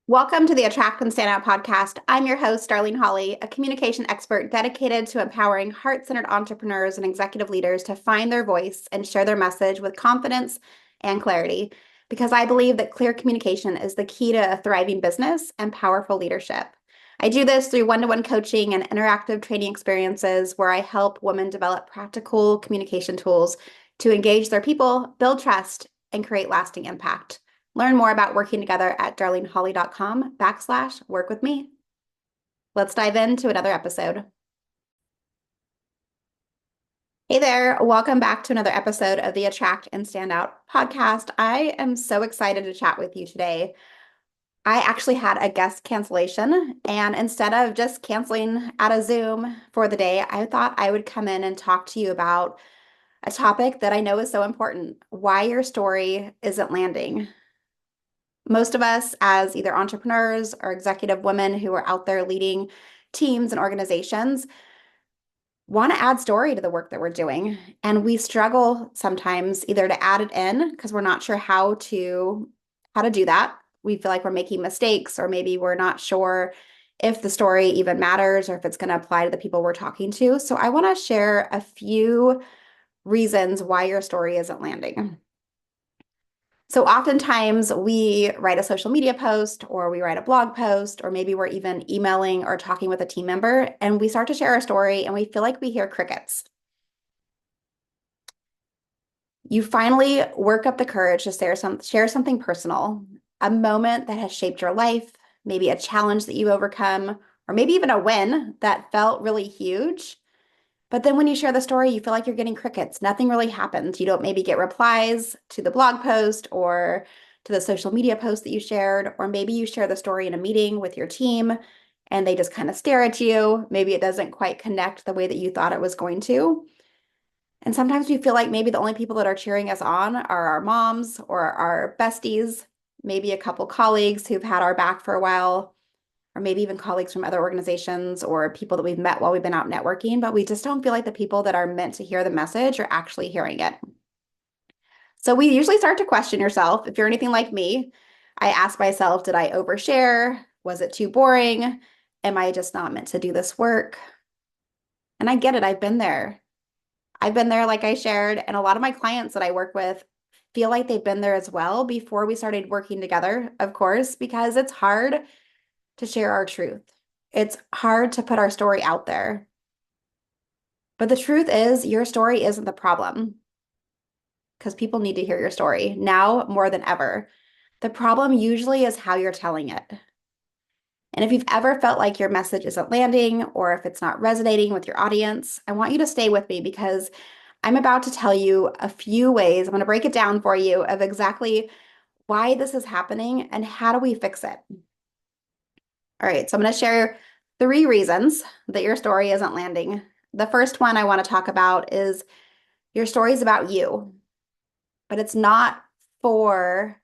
Welcome to the Attract and Standout podcast. I'm your host, Darlene Hawley, a communication expert dedicated to empowering heart-centered entrepreneurs and executive leaders to find their voice and share their message with confidence and clarity, because I believe that clear communication is the key to a thriving business and powerful leadership. I do this through one-to-one coaching and interactive training experiences where I help women develop practical communication tools to engage their people, build trust, and create lasting impact. Learn more about working together at darlenehawley.com/work with me. Let's dive into another episode. Hey there, welcome back to another episode of the Attract and Standout podcast. I am so excited to chat with you today. I actually had a guest cancellation, and instead of just canceling out of Zoom for the day, I thought I would come in and talk to you about a topic that I know is so important: why your story isn't landing. Most of us, as either entrepreneurs or executive women who are out there leading teams and organizations, want to add story to the work that we're doing. And we struggle sometimes either to add it in because we're not sure how to do that. We feel like we're making mistakes, or maybe we're not sure if the story even matters or if it's going to apply to the people we're talking to. So I want to share a few reasons why your story isn't landing. So oftentimes we write a social media post, or we write a blog post, or maybe we're even emailing or talking with a team member, and we start to share our story and we feel like we hear crickets. You finally work up the courage to share something personal, a moment that has shaped your life, maybe a challenge that you overcome, or maybe even a win that felt really huge. But then when you share the story, you feel like you're getting crickets. Nothing really happens. You don't maybe get replies to the blog post or to the social media post that you shared, or maybe you share the story in a meeting with your team and they just kind of stare at you. Maybe it doesn't quite connect the way that you thought it was going to. And sometimes we feel like maybe the only people that are cheering us on are our moms or our besties, maybe a couple colleagues who've had our back for a while, or maybe even colleagues from other organizations or people that we've met while we've been out networking, but we just don't feel like the people that are meant to hear the message are actually hearing it. So we usually start to question yourself. If you're anything like me, I ask myself, did I overshare? Was it too boring? Am I just not meant to do this work? And I get it. I've been there. I've been there, like I shared, and a lot of my clients that I work with feel like they've been there as well before we started working together, of course, because it's hard to share our truth. It's hard to put our story out there. But the truth is, your story isn't the problem, because people need to hear your story now more than ever. The problem usually is how you're telling it. And if you've ever felt like your message isn't landing, or if it's not resonating with your audience, I want you to stay with me, because I'm about to tell you a few ways. I'm going to break it down for you of exactly why this is happening and how do we fix it. All right, so I'm going to share 3 reasons that your story isn't landing. The first one I want to talk about is your story is about you, but it's not for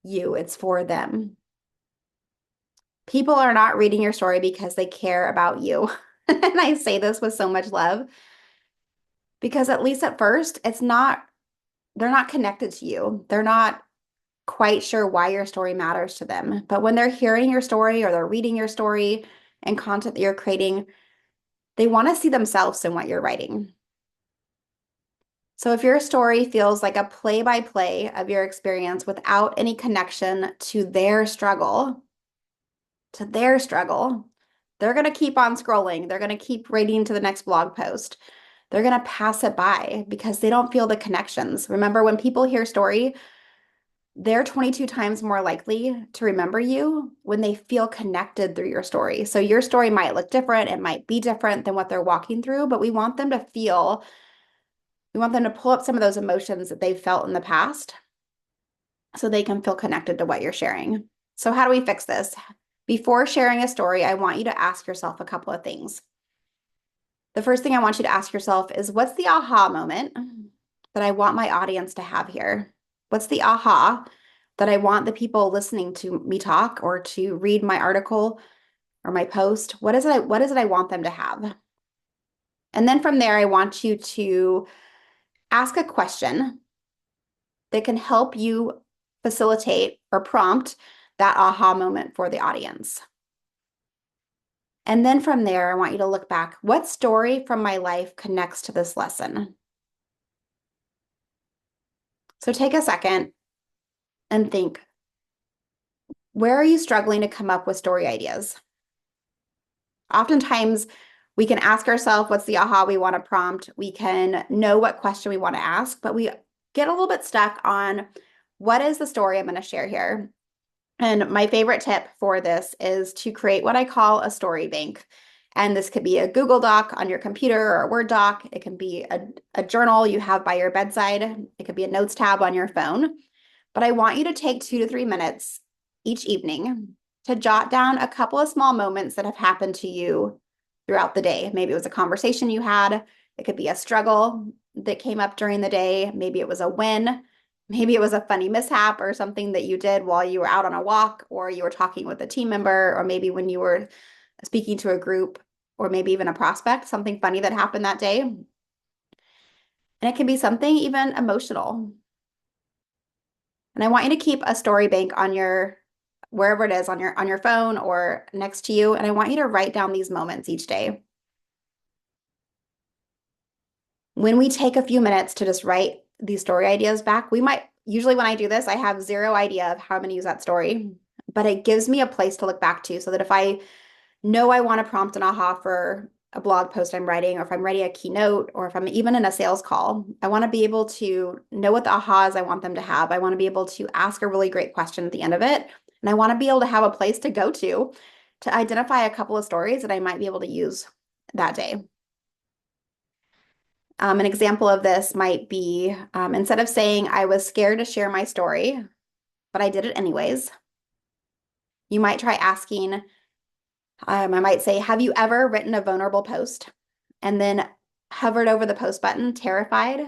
you, it's for them. People are not reading your story because they care about you. And I say this with so much love, because at least at first, they're not connected to you. They're not quite sure why your story matters to them. But when they're hearing your story or they're reading your story and content that you're creating, they want to see themselves in what you're writing. So if your story feels like a play-by-play of your experience without any connection to their struggle, they're going to keep on scrolling. They're going to keep reading to the next blog post. They're going to pass it by because they don't feel the connections. Remember, when people hear story, they're 22 times more likely to remember you when they feel connected through your story. So your story might look different. It might be different than what they're walking through, but we want them to pull up some of those emotions that they've felt in the past so they can feel connected to what you're sharing. So how do we fix this? Before sharing a story, I want you to ask yourself a couple of things. The first thing I want you to ask yourself is, what's the aha moment that I want my audience to have here? What's the aha that I want the people listening to me talk or to read my article or my post? What is it I want them to have? And then from there, I want you to ask a question that can help you facilitate or prompt that aha moment for the audience. And then from there, I want you to look back. What story from my life connects to this lesson? So take a second and think, where are you struggling to come up with story ideas? Oftentimes, we can ask ourselves what's the aha we want to prompt. We can know what question we want to ask, but we get a little bit stuck on what is the story I'm going to share here. And my favorite tip for this is to create what I call a story bank. And this could be a Google Doc on your computer or a Word doc. It can be a journal you have by your bedside. It could be a notes tab on your phone. But I want you to take 2 to 3 minutes each evening to jot down a couple of small moments that have happened to you throughout the day. Maybe it was a conversation you had. It could be a struggle that came up during the day. Maybe it was a win. Maybe it was a funny mishap or something that you did while you were out on a walk, or you were talking with a team member, or maybe when you were speaking to a group, or maybe even a prospect, something funny that happened that day. And it can be something even emotional. And I want you to keep a story bank on your, wherever it is, on your phone or next to you. And I want you to write down these moments each day. When we take a few minutes to just write these story ideas back, usually when I do this, I have zero idea of how I'm going to use that story, but it gives me a place to look back to so that if I know I want to prompt an aha for a blog post I'm writing, or if I'm writing a keynote, or if I'm even in a sales call, I want to be able to know what the ahas I want them to have. I want to be able to ask a really great question at the end of it. And I want to be able to have a place to go to identify a couple of stories that I might be able to use that day. An example of this might be instead of saying I was scared to share my story, but I did it anyways, you might try asking, I might say, have you ever written a vulnerable post and then hovered over the post button, terrified?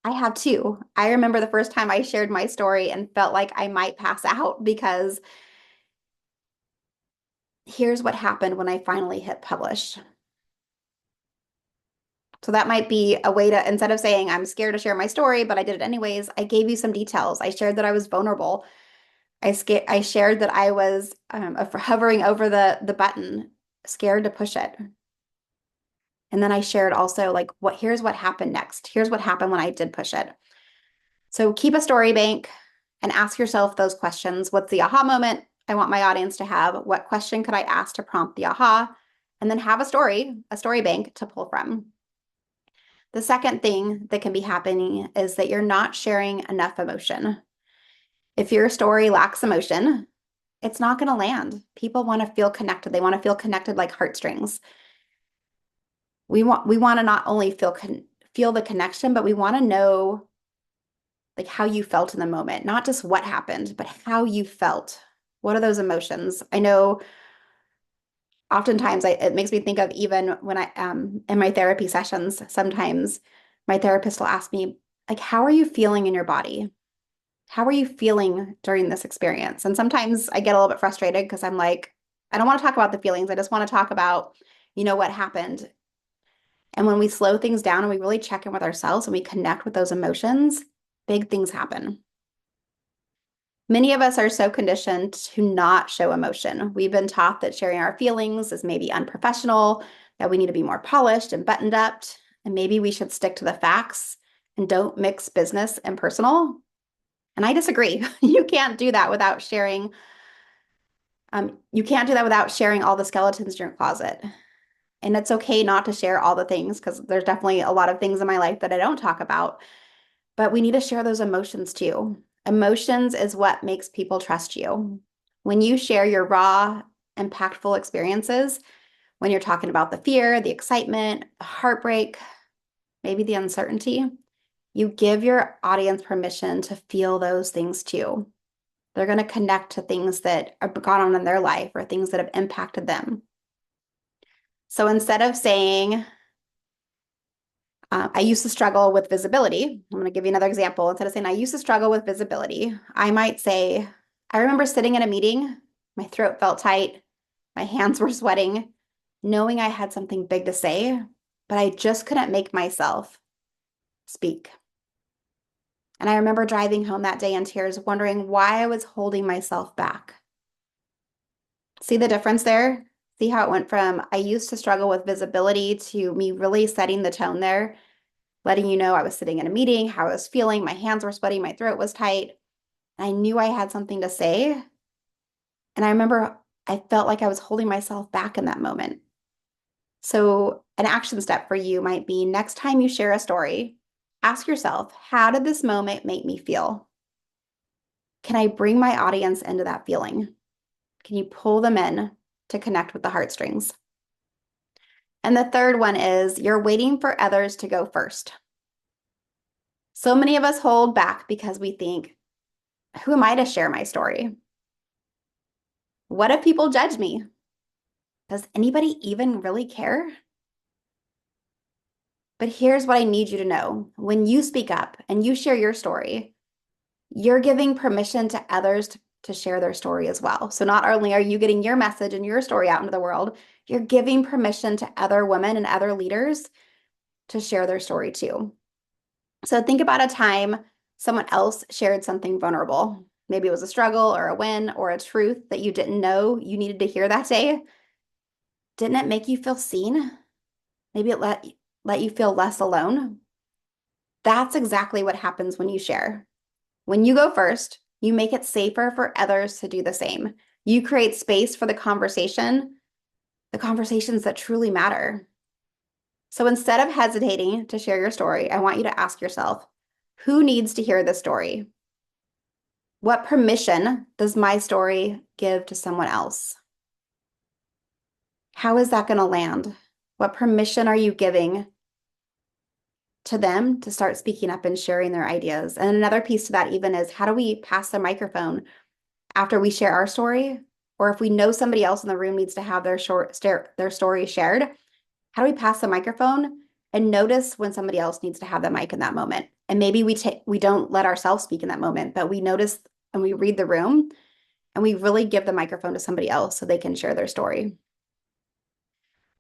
I have too. I remember the first time I shared my story and felt like I might pass out, because here's what happened when I finally hit publish. So that might be a way to, instead of saying I'm scared to share my story, but I did it anyways, I gave you some details. I shared that I was vulnerable. I shared that I was hovering over the button, scared to push it. And then I shared also like here's what happened next. Here's what happened when I did push it. So keep a story bank and ask yourself those questions. What's the aha moment I want my audience to have? What question could I ask to prompt the aha? And then have a story bank to pull from. The second thing that can be happening is that you're not sharing enough emotion. If your story lacks emotion, it's not going to land. People want to feel connected. They want to feel connected like heartstrings. We want to not only feel the connection, but we want to know like how you felt in the moment, not just what happened, but how you felt. What are those emotions? I know oftentimes it makes me think of, even when I in my therapy sessions, sometimes my therapist will ask me, like, how are you feeling in your body? How are you feeling during this experience? And sometimes I get a little bit frustrated because I'm like, I don't want to talk about the feelings. I just want to talk about, what happened. And when we slow things down and we really check in with ourselves and we connect with those emotions, big things happen. Many of us are so conditioned to not show emotion. We've been taught that sharing our feelings is maybe unprofessional, that we need to be more polished and buttoned up, and maybe we should stick to the facts and don't mix business and personal. And I disagree. You can't do that without sharing. You can't do that without sharing all the skeletons in your closet. And it's okay not to share all the things, because there's definitely a lot of things in my life that I don't talk about. But we need to share those emotions too. Emotions is what makes people trust you. When you share your raw, impactful experiences, when you're talking about the fear, the excitement, the heartbreak, maybe the uncertainty, you give your audience permission to feel those things too. They're going to connect to things that have gone on in their life or things that have impacted them. So instead of saying, I used to struggle with visibility, I'm going to give you another example. Instead of saying, I used to struggle with visibility, I might say, I remember sitting in a meeting, my throat felt tight, my hands were sweating, knowing I had something big to say, but I just couldn't make myself speak. And I remember driving home that day in tears, wondering why I was holding myself back. See the difference there? See how it went from I used to struggle with visibility to me really setting the tone there, letting you know I was sitting in a meeting, how I was feeling, my hands were sweaty, my throat was tight. I knew I had something to say. And I remember I felt like I was holding myself back in that moment. So, an action step for you might be next time you share a story, ask yourself, how did this moment make me feel? Can I bring my audience into that feeling? Can you pull them in to connect with the heartstrings? And the third one is you're waiting for others to go first. So many of us hold back because we think, who am I to share my story? What if people judge me? Does anybody even really care? But here's what I need you to know. When you speak up and you share your story, you're giving permission to others to share their story as well. So not only are you getting your message and your story out into the world, you're giving permission to other women and other leaders to share their story too. So think about a time someone else shared something vulnerable. Maybe it was a struggle or a win or a truth that you didn't know you needed to hear that day. Didn't it make you feel seen? Maybe it let you feel less alone. That's exactly what happens when you share. When you go first, you make it safer for others to do the same. You create space for the conversations that truly matter. So instead of hesitating to share your story, I want you to ask yourself, who needs to hear this story? What permission does my story give to someone else? How is that going to land? What permission are you giving to them to start speaking up and sharing their ideas? And another piece to that even is how do we pass the microphone after we share our story? Or if we know somebody else in the room needs to have their story shared, how do we pass the microphone and notice when somebody else needs to have the mic in that moment? And maybe we don't let ourselves speak in that moment, but we notice and we read the room and we really give the microphone to somebody else so they can share their story.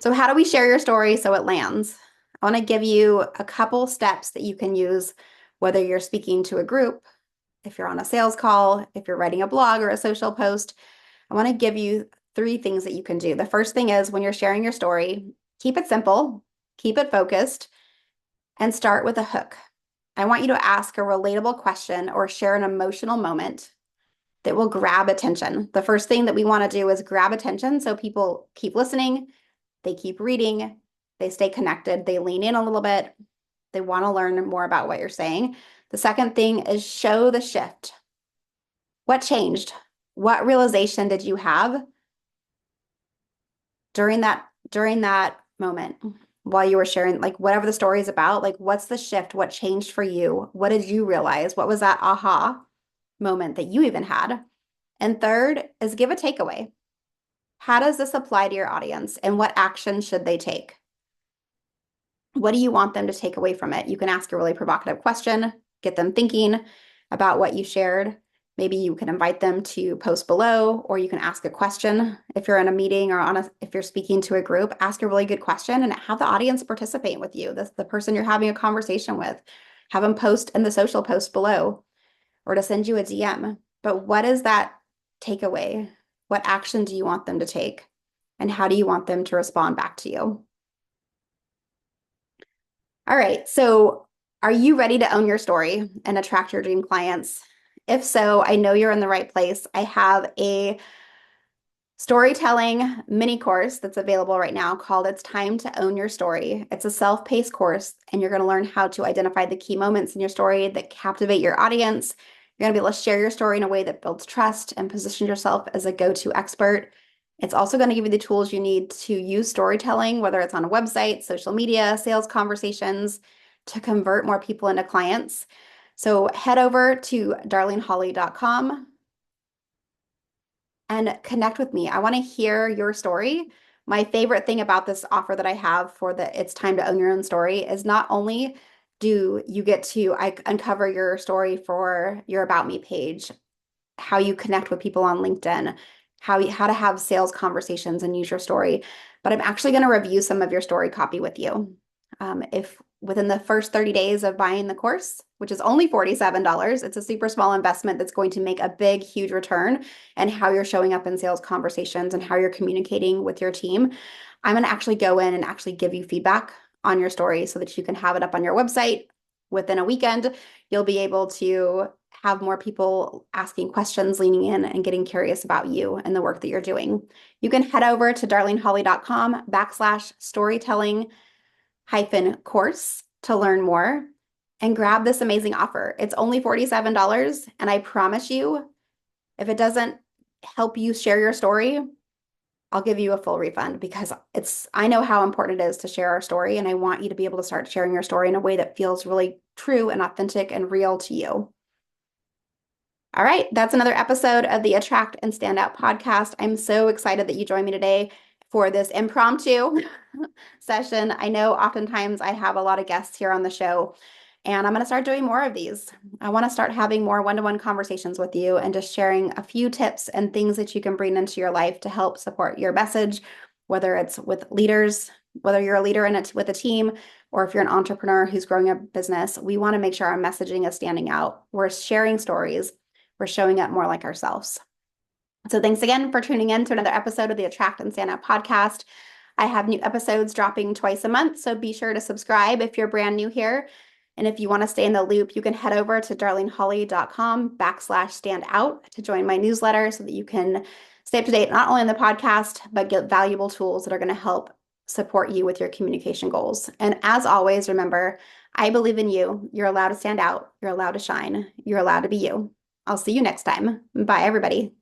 So how do we share your story so it lands? I want to give you a couple steps that you can use, whether you're speaking to a group, if you're on a sales call, if you're writing a blog or a social post. I want to give you 3 things that you can do. The first thing is when you're sharing your story, keep it simple, keep it focused, and start with a hook. I want you to ask a relatable question or share an emotional moment that will grab attention. The first thing that we want to do is grab attention so people keep listening, they keep reading, they stay connected, they lean in a little bit, they want to learn more about what you're saying. The second thing is show the shift. What changed? What realization did you have during that moment while you were sharing, like whatever the story is about, like what's the shift? What changed for you? What did you realize? What was that aha moment that you even had? And third is give a takeaway. How does this apply to your audience and what action should they take? What do you want them to take away from it? You can ask a really provocative question, get them thinking about what you shared. Maybe you can invite them to post below, or you can ask a question. If you're in a meeting or if you're speaking to a group, ask a really good question and have the audience participate with you. The person you're having a conversation with, have them post in the social post below or to send you a DM. But what is that takeaway? What action do you want them to take? And how do you want them to respond back to you? All right, so are you ready to own your story and attract your dream clients? If so, I know you're in the right place. I have a storytelling mini course that's available right now called It's Time to Own Your Story. It's a self-paced course, and you're going to learn how to identify the key moments in your story that captivate your audience. You're going to be able to share your story in a way that builds trust and position yourself as a go-to expert. It's also going to give you the tools you need to use storytelling, whether it's on a website, social media, sales conversations, to convert more people into clients. So head over to darlenehawley.com and connect with me. I want to hear your story. My favorite thing about this offer that I have for the It's Time to Own Your Own Story is not only do you get to uncover your story for your About Me page, how you connect with people on LinkedIn, how to have sales conversations and use your story, but I'm actually going to review some of your story copy with you. If within the first 30 days of buying the course, which is only $47. It's a super small investment that's going to make a big, huge return and how you're showing up in sales conversations and how you're communicating with your team. I'm going to actually go in and actually give you feedback on your story so that you can have it up on your website within a weekend. You'll be able to have more people asking questions, leaning in, and getting curious about you and the work that you're doing. You can head over to darlenehawley.com/storytelling-course to learn more and grab this amazing offer. It's only $47, and I promise you, if it doesn't help you share your story, I'll give you a full refund because I know how important it is to share our story, and I want you to be able to start sharing your story in a way that feels really true and authentic and real to you. All right, that's another episode of the Attract and Standout podcast. I'm so excited that you joined me today for this impromptu session. I know oftentimes I have a lot of guests here on the show, and I'm going to start doing more of these. I want to start having more one-to-one conversations with you and just sharing a few tips and things that you can bring into your life to help support your message, whether it's with leaders, whether you're a leader in it with a team, or if you're an entrepreneur who's growing a business. We want to make sure our messaging is standing out. We're sharing stories. We're showing up more like ourselves. So thanks again for tuning in to another episode of the Attract and Standout podcast. I have new episodes dropping twice a month, so be sure to subscribe if you're brand new here. And if you want to stay in the loop, you can head over to darlenehawley.com/standout to join my newsletter so that you can stay up to date, not only on the podcast, but get valuable tools that are going to help support you with your communication goals. And as always, remember, I believe in you. You're allowed to stand out. You're allowed to shine. You're allowed to be you. I'll see you next time. Bye, everybody.